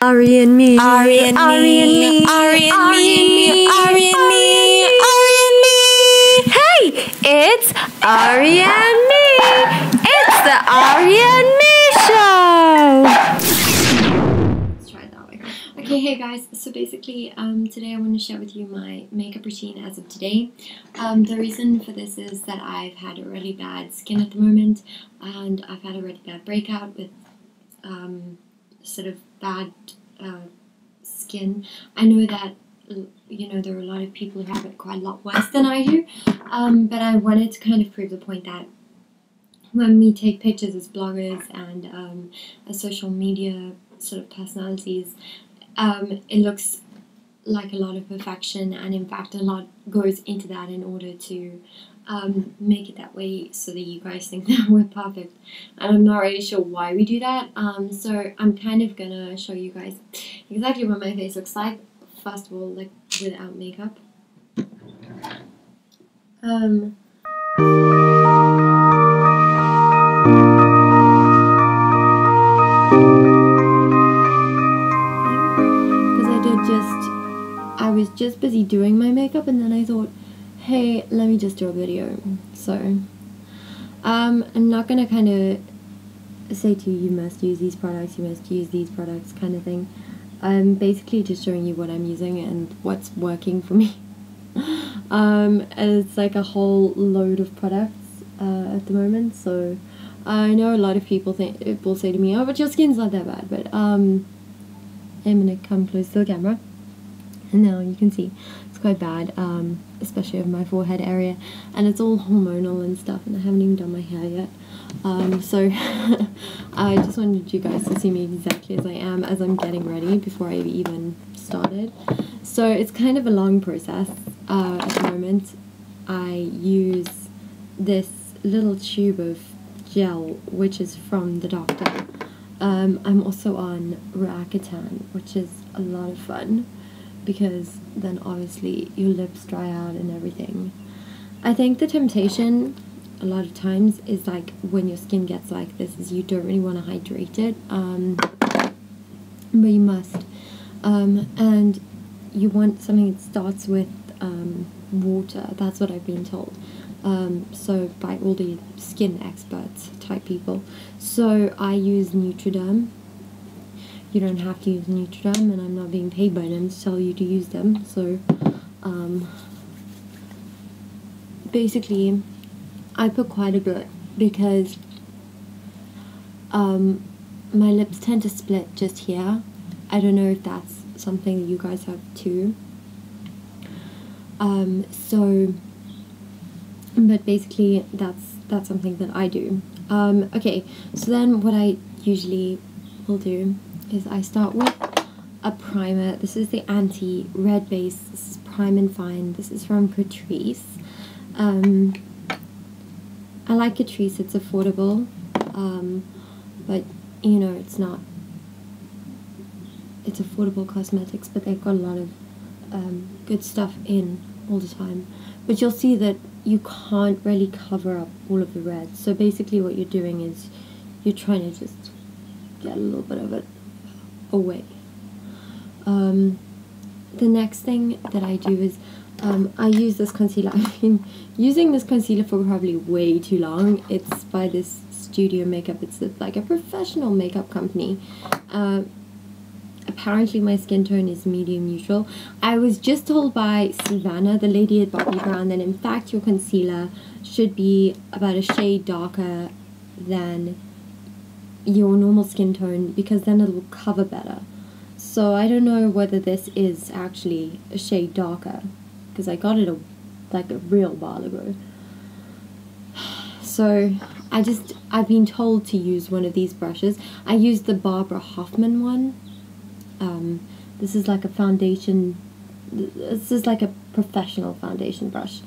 Ari and me, Ari and me, Ari and me, Ari and me, Ari and me. Hey, it's Ari and me. It's the Ari and me show. Let's try it that way. Okay, hey guys. So basically, today I want to share with you my makeup routine as of today. The reason for this is that I've had a really bad skin at the moment, and I've had a really bad breakout with sort of bad skin. I know that there are a lot of people who have it quite a lot worse than I do, but I wanted to kind of prove the point that when we take pictures as bloggers and as social media sort of personalities, it looks like a lot of perfection, and in fact a lot goes into that in order to make it that way so that you guys think that we're perfect, and I'm not really sure why we do that. So I'm kind of gonna show you guys exactly what my face looks like, first of all, like without makeup. I was just busy doing my makeup, and then I thought, hey, let me just do a video. So I'm not gonna kind of say to you must use these products, you must use these products kind of thing. I'm basically just showing you what I'm using and what's working for me. And it's like a whole load of products at the moment, so I know a lot of people will say to me, oh, but your skin's not that bad, but I'm gonna come close to the camera. And now you can see it's quite bad, especially over my forehead area, and it's all hormonal and stuff, and I haven't even done my hair yet. So I just wanted you guys to see me exactly as I am as I'm getting ready before I even started. So it's kind of a long process at the moment. I use this little tube of gel, which is from the doctor. I'm also on Roaccutane, which is a lot of fun, because then obviously your lips dry out and everything. I think the temptation a lot of times is like when your skin gets like this is you don't really want to hydrate it, but you must, and you want something that starts with water. That's what I've been told, so by all the skin experts type people. So I use Nutriderm. You don't have to use Nutriderm, and I'm not being paid by them to tell you to use them. So basically I put quite a bit because my lips tend to split just here. I don't know if that's something that you guys have too. But basically that's something that I do. Okay, so then what I usually will do is I start with a primer. This is the anti-red base. This is Prime and Fine. This is from Catrice. I like Catrice. It's affordable, but it's affordable cosmetics, but they've got a lot of good stuff in all the time. But you'll see that you can't really cover up all of the reds. So basically what you're doing is you're trying to just get a little bit of it away. The next thing that I do is I use this concealer. I've been using this concealer for probably way too long. It's by this Studio Makeup. It's like a professional makeup company. Apparently my skin tone is medium neutral. I was just told by Savannah, the lady at Bobbi Brown, that in fact your concealer should be about a shade darker than your normal skin tone, because then it'll cover better. So I don't know whether this is actually a shade darker, because I got it like a real while ago. So I've been told to use one of these brushes. I used the Barbara Hoffman one. This is like a foundation. This is like a professional foundation brush.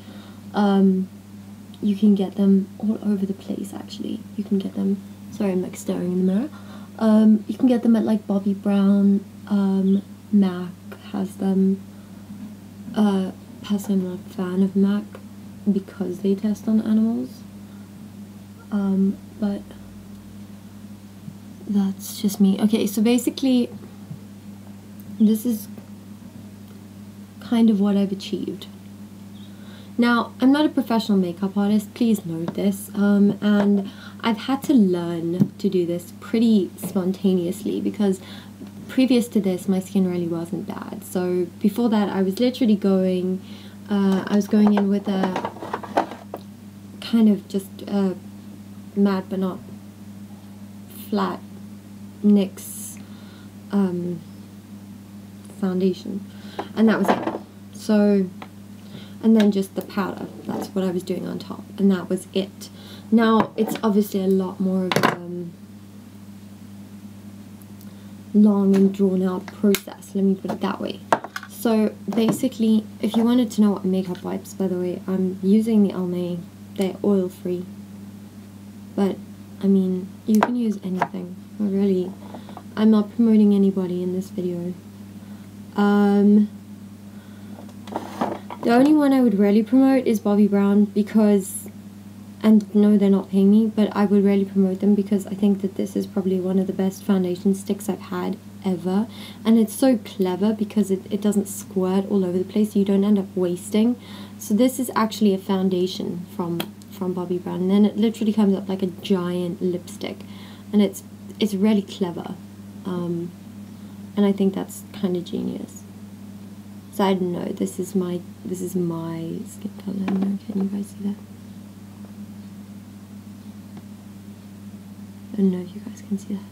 You can get them all over the place. Actually, you can get them. Sorry, I'm like staring in the mirror. You can get them at like Bobbi Brown. MAC has them. Personally, I'm not a fan of MAC because they test on animals. But that's just me. Okay, so basically this is kind of what I've achieved. Now, I'm not a professional makeup artist, please note this, and I've had to learn to do this pretty spontaneously because previous to this, my skin really wasn't bad. So before that, I was literally going in with a kind of just matte but not flat NYX foundation, and that was it. So, and then just the powder, that's what I was doing on top, and that was it. Now, it's obviously a lot more of a long and drawn out process, let me put it that way. So basically, if you wanted to know what makeup wipes, by the way, I'm using the Almay. They're oil free, but I mean, you can use anything. Really, I'm not promoting anybody in this video. The only one I would really promote is Bobbi Brown because, and no, they're not paying me, but I would really promote them because I think that this is probably one of the best foundation sticks I've had ever, and it's so clever because it doesn't squirt all over the place, so you don't end up wasting. So this is actually a foundation from Bobbi Brown, and then it literally comes up like a giant lipstick, and it's really clever, and I think that's kind of genius. So I don't know, this is my skin color. Can you guys see that? I don't know if you guys can see that.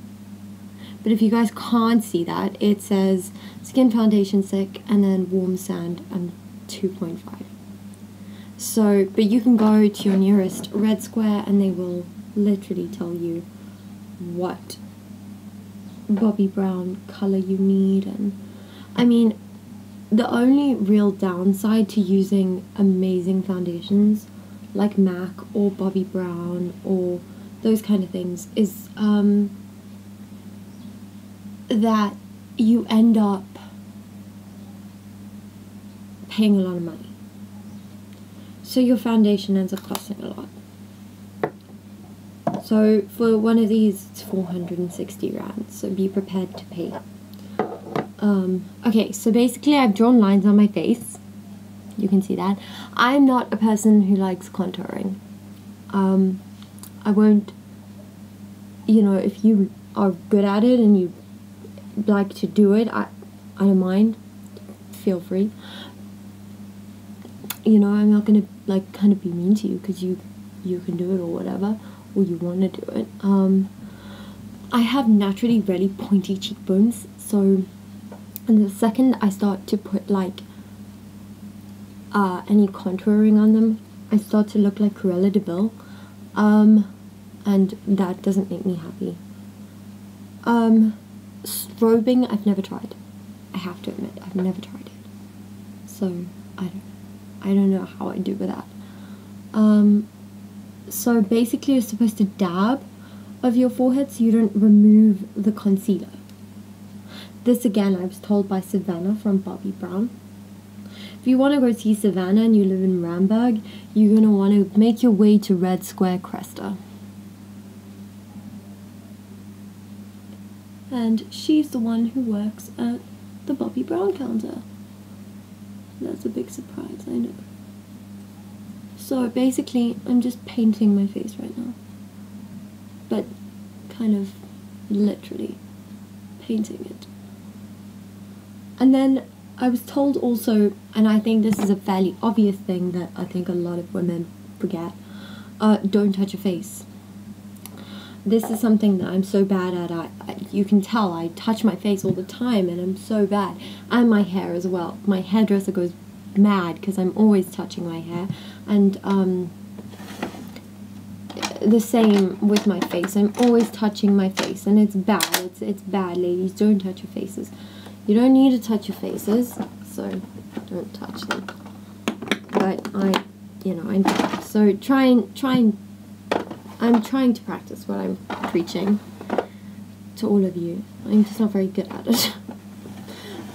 But if you guys can't see that, it says Skin Foundation Stick and then Warm Sand and 2.5. So, but you can go to your nearest Red Square and they will literally tell you what Bobbi Brown color you need. And I mean, the only real downside to using amazing foundations like MAC or Bobbi Brown or those kind of things is that you end up paying a lot of money. So your foundation ends up costing a lot. So for one of these, it's 460 rands, so be prepared to pay. Okay, so basically I've drawn lines on my face. You can see that. I'm not a person who likes contouring. I won't, you know, if you are good at it and you like to do it, I don't mind. Feel free. You know, I'm not gonna like kind of be mean to you because you can do it or whatever, or you want to do it. I have naturally really pointy cheekbones, so and the second I start to put like any contouring on them, I start to look like Cruella de Vil, and that doesn't make me happy. Strobing, I've never tried. I have to admit, I've never tried it. So I don't know how I do with that. So basically, you're supposed to dab over your forehead so you don't remove the concealer. This again, I was told by Savannah from Bobbi Brown. If you want to go see Savannah and you live in Ramberg, you're going to want to make your way to Red Square Cresta. And she's the one who works at the Bobbi Brown counter. That's a big surprise, I know. So basically, I'm just painting my face right now. But kind of literally painting it. And then I was told also, and I think this is a fairly obvious thing that I think a lot of women forget, don't touch your face. This is something that I'm so bad at. You can tell I touch my face all the time and I'm so bad. And my hair as well. My hairdresser goes mad because I'm always touching my hair. And the same with my face. I'm always touching my face and it's bad. It's bad, ladies. Don't touch your faces. You don't need to touch your faces, so don't touch them. But I'm trying to practice what I'm preaching to all of you. I'm just not very good at it.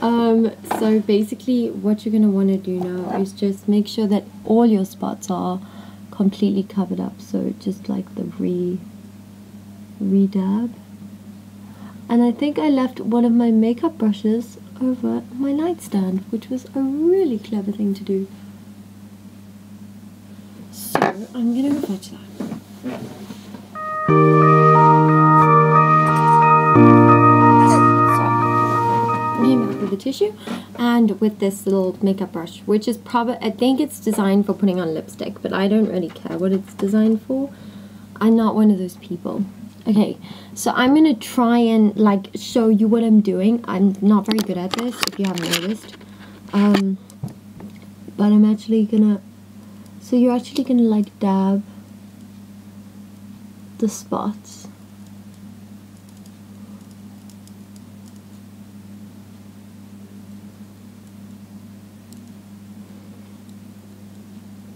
So basically what you're going to want to do now is just make sure that all your spots are completely covered up. So just like the re-dab. And I think I left one of my makeup brushes over my nightstand, which was a really clever thing to do. So I'm gonna go fetch that. So I came back with a tissue and with this little makeup brush, which is probably, I think it's designed for putting on lipstick, but I don't really care what it's designed for. I'm not one of those people. Okay, so I'm gonna try and like show you what I'm doing. I'm not very good at this, if you haven't noticed. But I'm actually gonna, so you're actually gonna like dab the spots.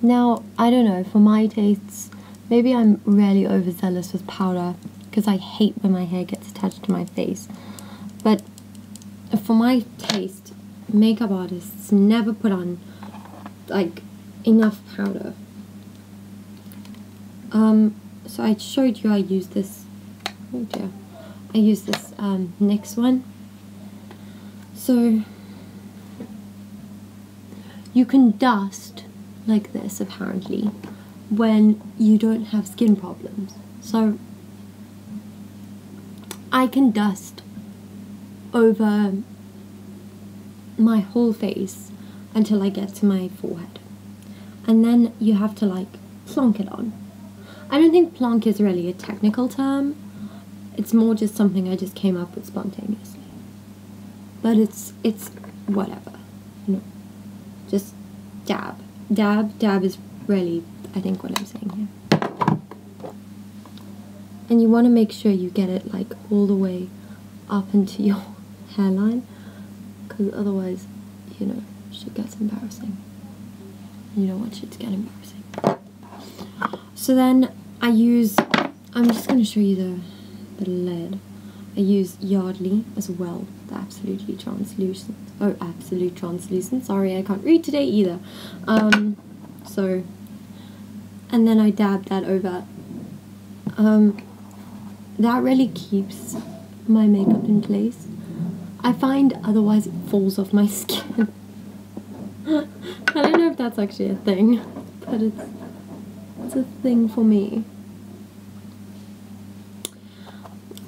Now, I don't know, for my tastes, maybe I'm really overzealous with powder because I hate when my hair gets attached to my face. But for my taste, makeup artists never put on like enough powder. So I showed you I used this, oh dear, I used this NYX one. So you can dust like this apparently when you don't have skin problems. So I can dust over my whole face until I get to my forehead, and then you have to like plonk it on. I don't think plonk is really a technical term, it's more just something I just came up with spontaneously, but it's whatever, you know, just dab is really, I think, what I'm saying here. And you want to make sure you get it like all the way up into your hairline, because otherwise, you know, shit gets embarrassing. You don't want shit to get embarrassing. So then I'm just going to show you the lid. I use Yardley as well, the absolute translucent, sorry, I can't read today either. So, and then I dab that over. That really keeps my makeup in place. I find otherwise it falls off my skin. I don't know if that's actually a thing, but it's a thing for me.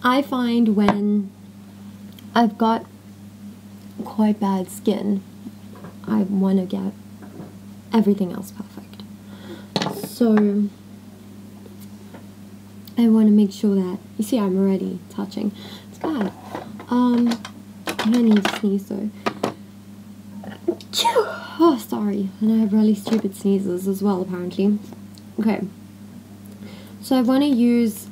I find when I've got quite bad skin, I want to get everything else perfect. So I want to make sure that, you see I'm already touching. It's bad. I need to sneeze though. Oh, sorry. And I have really stupid sneezes as well, apparently. Okay. So I want to use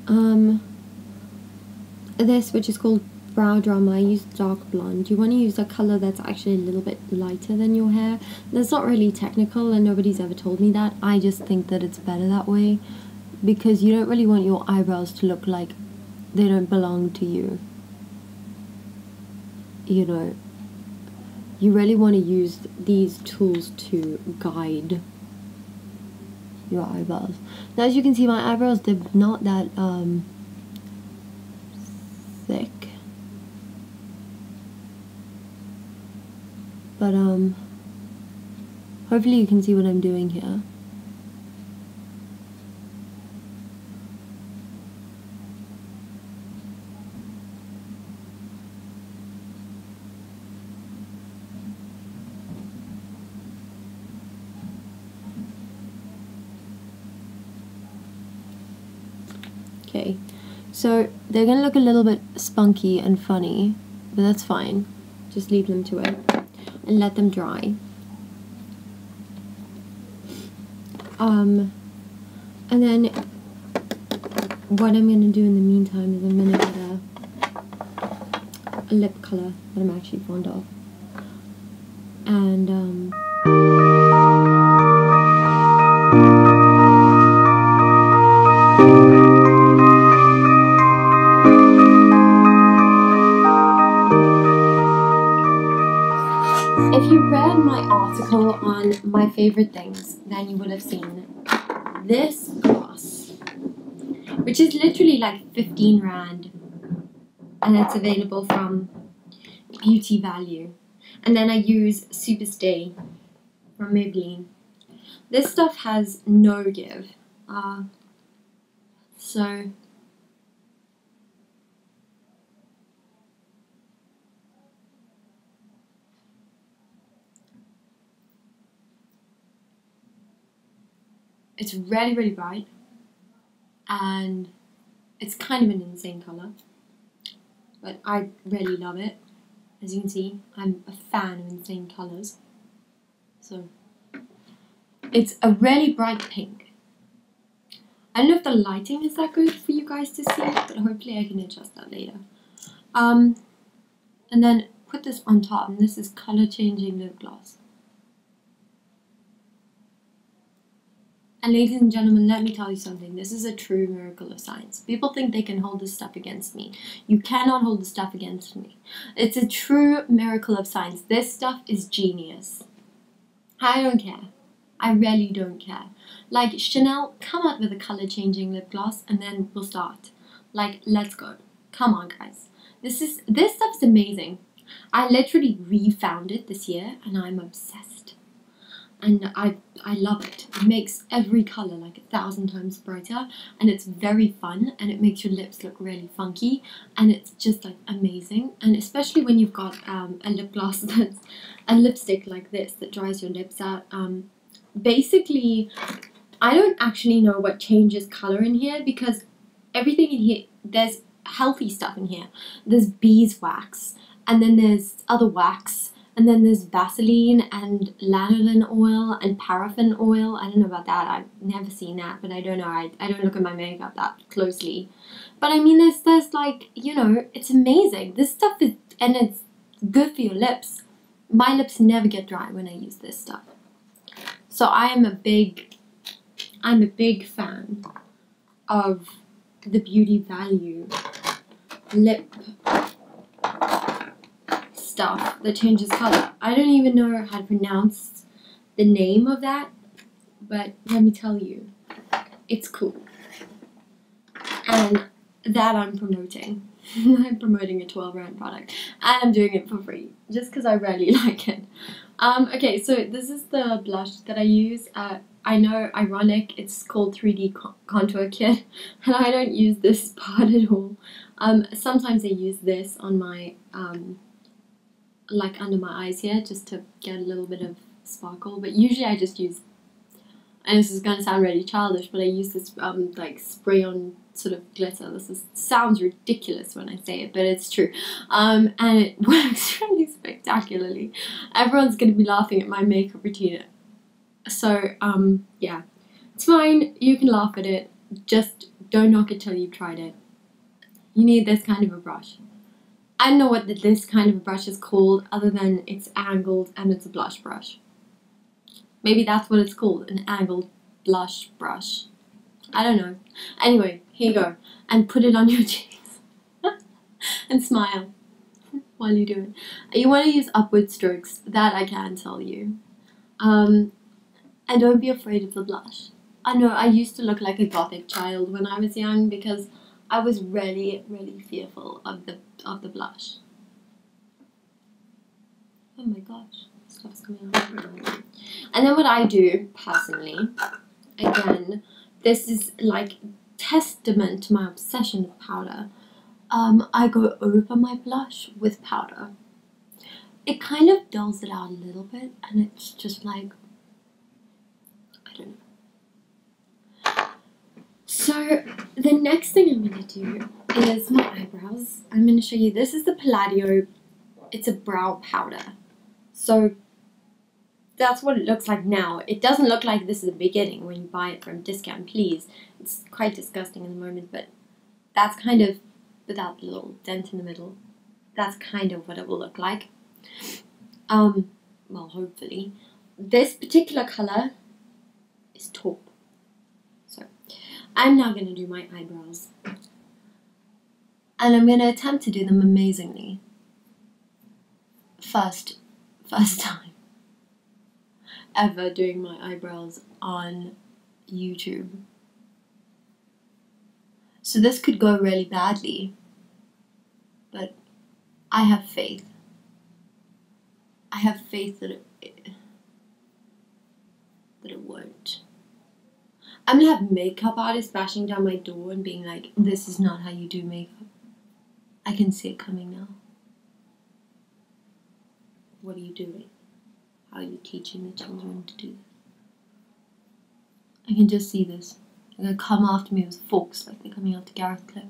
this, which is called Brow Drama. I use dark blonde. You want to use a color that's actually a little bit lighter than your hair. That's not really technical, and nobody's ever told me that. I just think that it's better that way, because you don't really want your eyebrows to look like they don't belong to you. You know, you really want to use these tools to guide your eyebrows. Now, as you can see, my eyebrows, they're not that thick, but hopefully you can see what I'm doing here. Okay, so they're gonna look a little bit spunky and funny, but that's fine. Just leave them to it and let them dry. And then what I'm gonna do in the meantime is I'm gonna get a lip color that I'm actually fond of, and if you read my article on my favorite things, then you would have seen this gloss, which is literally like 15 rand. and it's available from Beauty Value. And then I use Superstay from Maybelline. This stuff has no give, so it's really, really bright, and it's kind of an insane colour, but I really love it. As you can see, I'm a fan of insane colours. So it's a really bright pink. I don't know if the lighting is that good for you guys to see, but hopefully I can adjust that later. And then put this on top, and this is colour changing lip gloss. And ladies and gentlemen, let me tell you something. This is a true miracle of science. People think they can hold this stuff against me. You cannot hold this stuff against me. It's a true miracle of science. This stuff is genius. I don't care. I really don't care. Like, Chanel, come out with a color changing lip gloss and then we'll start. Like, let's go. Come on, guys. This stuff's amazing. I literally refound it this year and I'm obsessed. And I love it. It makes every color like 1,000 times brighter, and it's very fun, and it makes your lips look really funky, and it's just like amazing. And especially when you've got a lip gloss that's a lipstick like this that dries your lips out. Basically, I don't actually know what changes color in here, because everything in here, there's healthy stuff in here. There's beeswax, and then there's other wax, and then there's Vaseline and lanolin oil and paraffin oil. I don't know about that. I've never seen that, but I don't know. I don't look at my makeup that closely. But I mean, there's like, you know, it's amazing. This stuff is, and it's good for your lips. My lips never get dry when I use this stuff. So I'm a big fan of the Beauty Value lip stuff that changes color. I don't even know how to pronounce the name of that, but let me tell you, it's cool. And that I'm promoting. I'm promoting a 12 rand product, and I'm doing it for free just because I really like it. Okay, so this is the blush that I use. I know, ironic, it's called 3D Contour Kit, and I don't use this part at all. Sometimes I use this on my like under my eyes here, just to get a little bit of sparkle, but usually I just use, and this is going to sound really childish, but I use this like spray on sort of glitter. Sounds ridiculous when I say it, but it's true. And it works really spectacularly. Everyone's going to be laughing at my makeup routine, so yeah, it's fine, you can laugh at it, just don't knock it till you've tried it. You need this kind of a brush. I don't know what this kind of a brush is called, other than it's angled and it's a blush brush. Maybe that's what it's called, an angled blush brush. I don't know. Anyway, here you go. And put it on your cheeks. And smile while you do it. You want to use upward strokes, that I can tell you. And don't be afraid of the blush. I know I used to look like a gothic child when I was young, because I was really, really fearful of the blush. Oh my gosh, stuff's coming out. And then what I do personally, again, this is like testament to my obsession with powder. I go over my blush with powder. It kind of dulls it out a little bit, and it's just like, I don't know. So the next thing I'm going to do is my eyebrows. I'm going to show you, this is the Palladio, it's a brow powder. So that's what it looks like now. It doesn't look like this is the beginning when you buy it from discount, please. It's quite disgusting in the moment, but that's kind of, without the little dent in the middle, that's kind of what it will look like. Well, hopefully. This particular color is taupe. So I'm now going to do my eyebrows, and I'm going to attempt to do them amazingly. First time ever doing my eyebrows on YouTube. So this could go really badly. but I have faith. I have faith that it won't. I'm gonna have makeup artists bashing down my door and being like, this is not how you do makeup. I can see it coming now. What are you doing? How are you teaching the children to do this? I can just see this. They're gonna come after me with forks like they're coming after Gareth Cliff.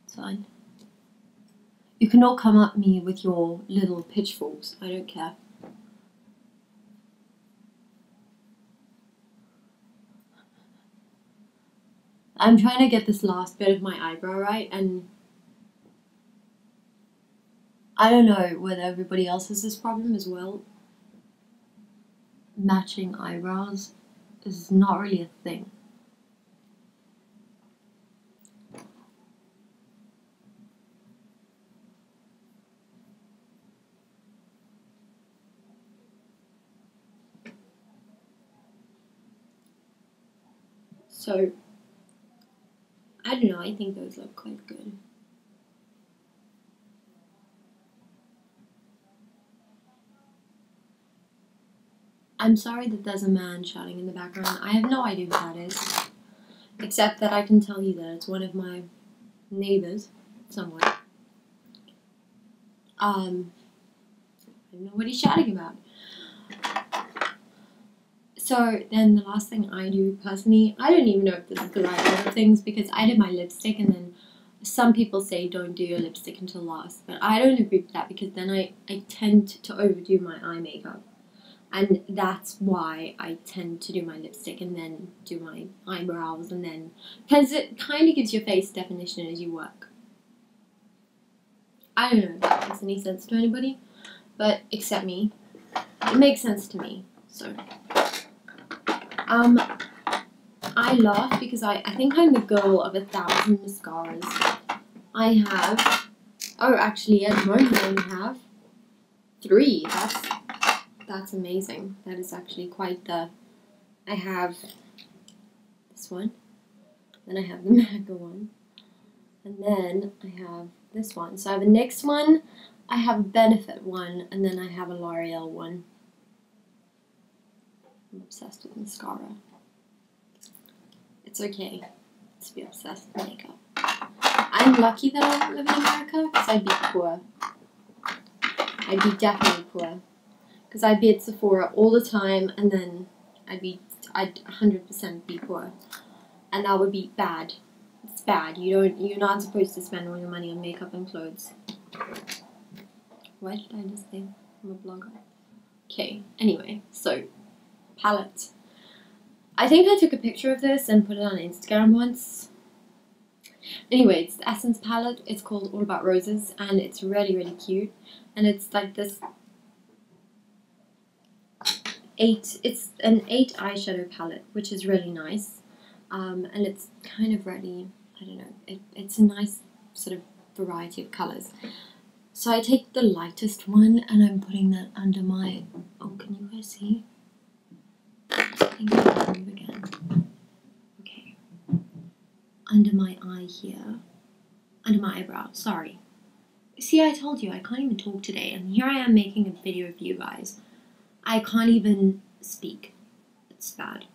It's fine. You can all come at me with your little pitchforks. I don't care. I'm trying to get this last bit of my eyebrow right, and I don't know whether everybody else has this problem as well. Matching eyebrows is not really a thing. So, I don't know, I think those look quite good. I'm sorry that there's a man shouting in the background. I have no idea who that is. Except that I can tell you that it's one of my neighbors somewhere. I don't know what he's shouting about. So then the last thing I do personally, I don't even know if this is the right order of things, because I did my lipstick, and then some people say don't do your lipstick until last, but I don't agree with that, because then I tend to overdo my eye makeup, and that's why I tend to do my lipstick and then do my eyebrows, and then, because it kind of gives your face definition as you work. I don't know if that makes any sense to anybody, but except me, it makes sense to me. So I laugh because I think I'm the girl of 1,000 mascaras. I have, oh, actually at the moment I only have 3. That's amazing. That is actually quite the, I have this one, then I have the MAGA one, and then I have this one. So I have a NYX one, I have a Benefit one, and then I have a L'Oreal one. I'm obsessed with mascara. It's okay to be obsessed with makeup. I'm lucky that I don't live in America, because I'd be poor. I'd be definitely poor. Because I'd be at Sephora all the time, and then I'd 100% be poor. And that would be bad. It's bad. You're not supposed to spend all your money on makeup and clothes. What did I just say? I'm a blogger. Okay, anyway, so palette. I think I took a picture of this and put it on Instagram once. Anyway, it's the Essence palette. It's called All About Roses, and it's really, really cute. And it's like this it's an 8 eyeshadow palette, which is really nice. And it's kind of really, I don't know, it's a nice sort of variety of colours. So I take the lightest one and I'm putting that under my, oh, can you guys see? I think I'll move again. Okay. Under my eye here. Under my eyebrow, sorry. See, I told you, I can't even talk today, and here I am making a video of you guys. I can't even speak. It's bad.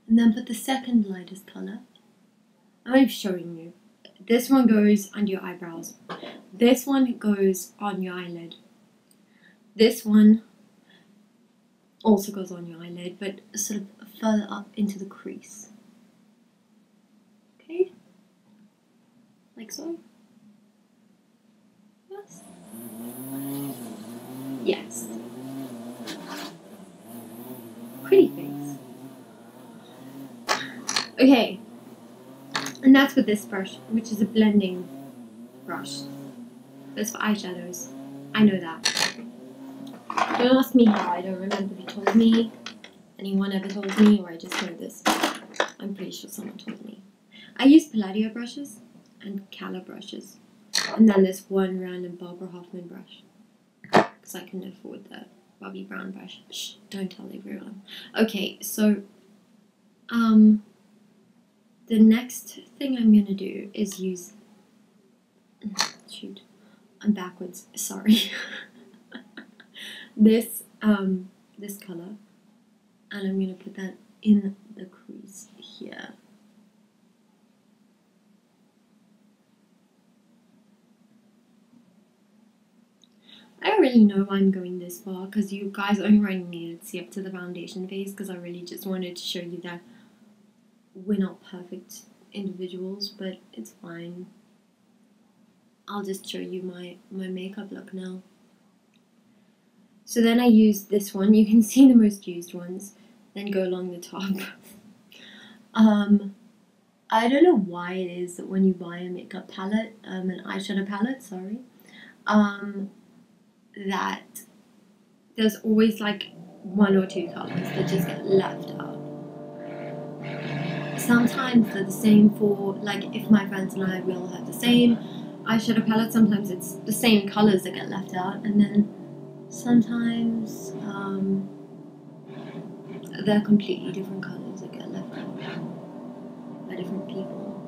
And then put the second lightest colour. I'm showing you. This one goes under your eyebrows. This one goes on your eyelid. This one also goes on your eyelid, but sort of further up into the crease. Okay? Like so. Yes. Yes. Pretty face. Okay. And that's with this brush, which is a blending brush. That's for eyeshadows. I know that. Don't ask me how, I don't remember who told me. Anyone ever told me, or I just know this. I'm pretty sure someone told me. I use Palladio brushes and Cala brushes. And then this one random Barbara Hoffman brush. Because I couldn't afford the Bobbi Brown brush. Shh, don't tell everyone. Okay, so the next thing I'm going to do is use shoot, I'm backwards, sorry. This color, and I'm going to put that in the crease here. I don't really know why I'm going this far, because you guys only really needed to see up to the foundation phase, because I really just wanted to show you that we're not perfect individuals, but it's fine. I'll just show you my makeup look now. So then I used this one. You can see the most used ones. Then go along the top. I don't know why it is that when you buy a makeup palette, an eyeshadow palette, sorry, that there's always like 1 or 2 colors that just get left out. Sometimes they're the same for, like, if my friends and I will have the same eyeshadow palette, sometimes it's the same colors that get left out, and then sometimes they're completely different colors that get left out by different people.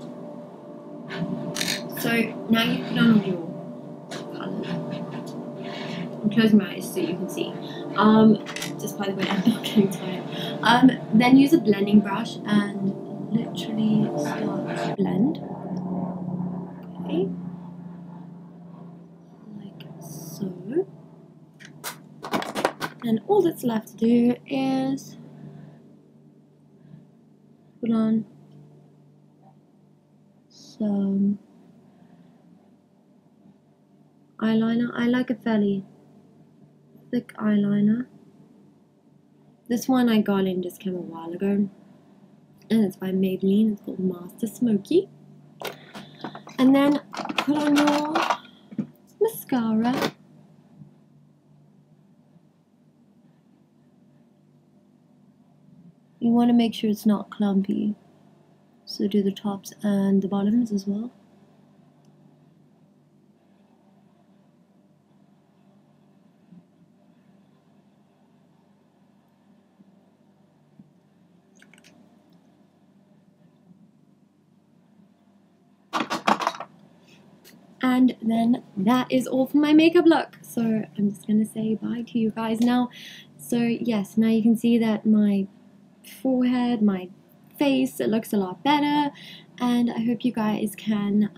So now you put on all your colors. I'm closing my eyes so you can see. Just by the way, I'm not getting tired. Then use a blending brush and literally start to blend. Okay. Like so. And all that's left to do is put on some eyeliner. I like a fairly thick eyeliner. This one I got in discount a while ago, and it's by Maybelline. It's called Master Smoky. And then put on your mascara. You want to make sure it's not clumpy, so do the tops and the bottoms as well. And then that is all for my makeup look. So I'm just gonna say bye to you guys now. So yes, now you can see that my forehead, my face, it looks a lot better. And I hope you guys can,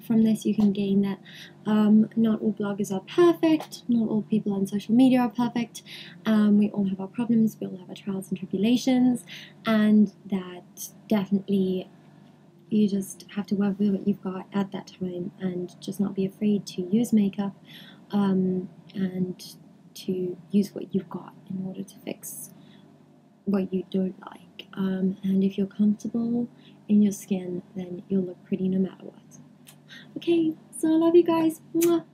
from this you can gain that not all bloggers are perfect, not all people on social media are perfect. We all have our problems, we all have our trials and tribulations, and that definitely you just have to work with what you've got at that time and just not be afraid to use makeup and to use what you've got in order to fix what you don't like. And if you're comfortable in your skin, then you'll look pretty no matter what. Okay, so I love you guys. Mwah.